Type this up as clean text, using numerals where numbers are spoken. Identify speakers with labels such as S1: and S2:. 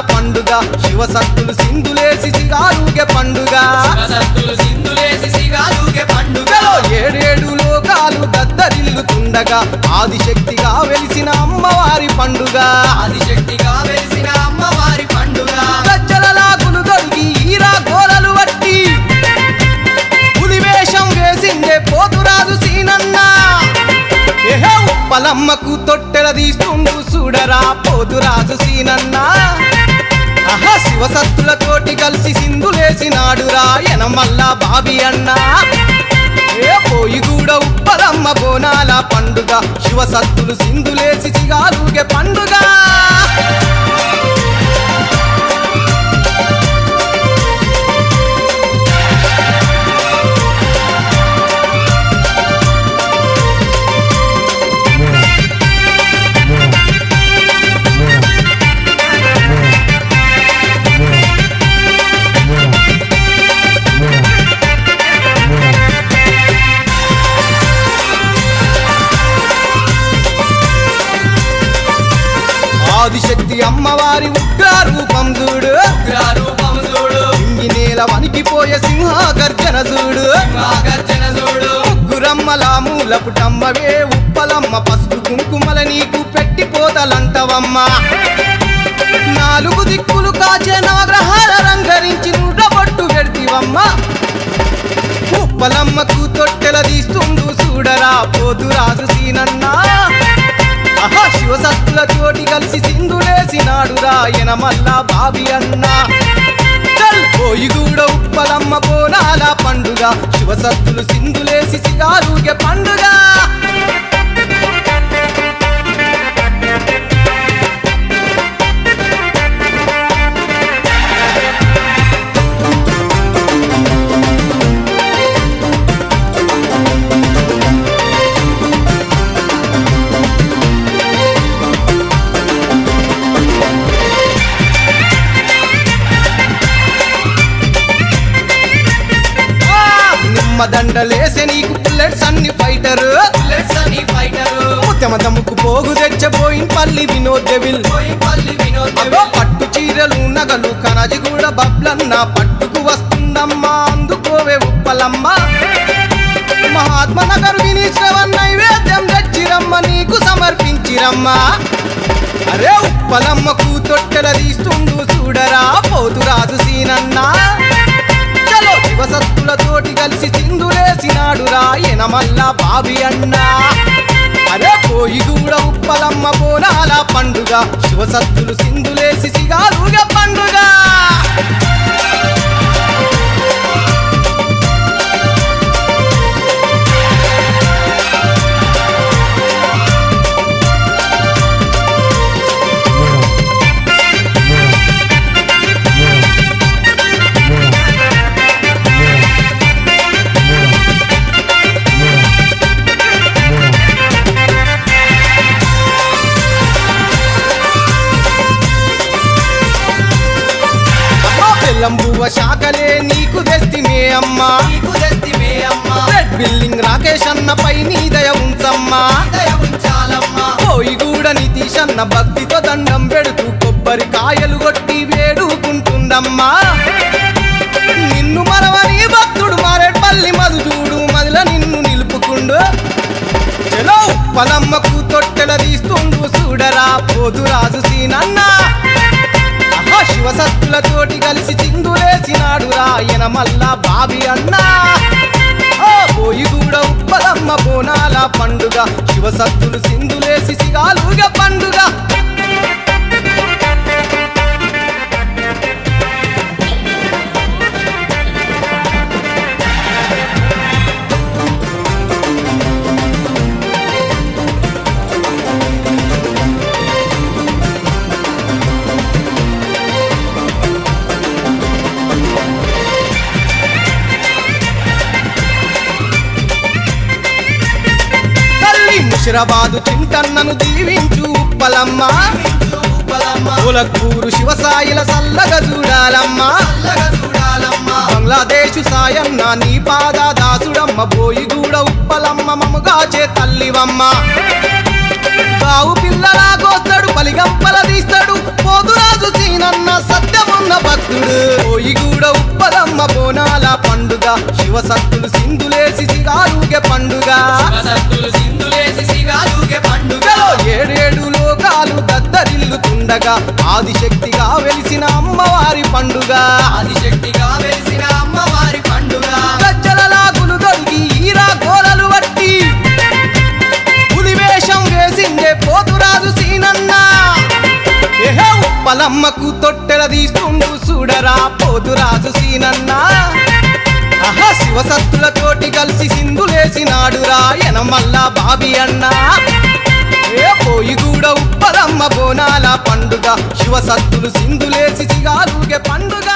S1: పండుగ శివసత్తులు సింధులేసి సిగాలుగే పండుగ ఏడేడు లోకాలు దద్దరిల్లుతుండగా ఆదిశక్తిగా వెలిసిన అమ్మవారి పండుగ గజ్జలలాగులు దొరికి ఈరా గోలలు వట్టి పులివేషం వేసిందే పోతురాజు సీనన్న ఉప్పలమ్మకు తొట్టెల తీస్తుండు చూడరా పోతురాజు సీనన్న శివసత్తులతోటి కలిసి సింధులేసినాడురా ఎనమల్ల బాబి అన్న పోయి కూడా ఉప్పలమ్మ బోనాల పండుగ శివసత్తులు సింధులేసి సిగాలుగే పండుగ ఆదిశక్తి అమ్మవారి ఉగ్రరూపం చూడు ఇంగి నేల వణికిపోయే సింహ గర్జన చూడు ముగ్గురమ్మల మూలపుటమ్మవే ఉప్పలమ్మ పసుపు కుంకుమల నీకు పెట్టిపోతలంటవమ్మ నాలుగు దిక్కులు కాచే నవగ్రహాల రంగరించి నుడబొట్టు పెడితివమ్మ ఉప్పలమ్మకు తొట్టెల తీస్తుండు చూడరా పోతురాజు సీనన్నా శివసత్తులతోటి కలిసి సింధులేసినాడురా ఎనమల్ల బాబి అన్న పోయి కూడా ఉప్పలమ్మ బోనాల పండుగ శివసత్తులు సింధులేసి సిగాలుగే పండుగ దండలేసే నీకు బుల్లెట్స్ అన్ని ఫైటరు ముత్తమదముకు పోగు తెచ్చబోయిన పల్లి వినోద్ డెవిల్ పట్టు చీరలు నగలు కనజి కూడా బబ్లన్న పట్టుకు వస్తుందమ్మా అందుకోవే ఉప్పలమ్మ మహాత్మ నగరు వినీశ్వర నైవేద్యం తెచ్చిరమ్మ నీకు సమర్పించిరమ్మ అరే ఉప్పలమ్మకు తొట్టెల తీస్తుండు చూడరా పోతురాజు సీనన్నా శివసత్తులతోటి కలిసి సింధులేసినాడురా ఎనమల్ల బాబి అన్న అరే పోయి కూడా ఉప్పలమ్మ బోనాల పండుగ శివసత్తులు సింధులేసి సిగాలుగే పండుగ లంబువ శాఖలే నీకు తెస్తిమే అమ్మా రెడ్ బిల్డింగ్ రాకేష్ అన్నపై నీ దయ ఉంచమ్మా పోయి కూడా నితీష్ అన్న భక్తితో దండం పెడుతూ కొబ్బరికాయలు కొట్టి వేడుకుంటుందమ్మా నిన్ను మరవని భక్తుడు మారేడ్పల్లి మధు చూడు మదిల నిన్ను నిలుపుకుండు చలో ఉప్పలమ్మకు తొట్టెల తీస్తుండు చూడరా పోతురాజు సీనన్నా శివసత్తులతోటి కలిసి సింధులేసినాడురా ఎనమల్ల బాబి అన్న పోయి కూడా ఉప్పలమ్మ బోనాల పండుగ శివసత్తులు సింధులేసి సిగాలుగే పండుగ ముషిరాబాదు చింతన్నను దీవించు ఉప్పలమ్మ ఉలక్కూరు శివసాయిల సల్లగా చూడాలమ్మా బంగ్లాదేశ్ సాయన్న నీ పాద దాసుడమ్మ బోయిగూడ ఉప్పలమ్మ మముగాచే తల్లివమ్మ బావు పిల్లలా కోస్తాడు పలిగంపల తీస్తాడు పోతురాజు సీనన్న శివసత్తులు సింధులేసి సిగాలుగే పండుగ
S2: శివసత్తులు సింధులేసి సిగాలుగే పండుగ
S1: ఏడేడు లోకాలు దద్దరిల్లుతుండగా ఆదిశక్తిగా వెలిసిన అమ్మవారి పండుగ
S2: ఆదిశక్తిగా వెలిసిన అమ్మవారి పండుగ
S1: గజ్జల లాగులు దొరికి ఈరా గోలలు వట్టి పులివేషం వేసిందే పోతురాజు సీనన్న ఏహే ఉప్పలమ్మకు తొట్టెల తీసుకుంటూ చూడరా పోతురాజు సీనన్న ఆహా శివసత్తులతోటి కలిసి సింధులేసినాడురా ఎనమల్ల బాబి అన్న ఏ పోయి కూడా ఉప్పలమ్మ బోనాల పండుగ శివసత్తులు సింధులేసి సిగాలుగే పండుగ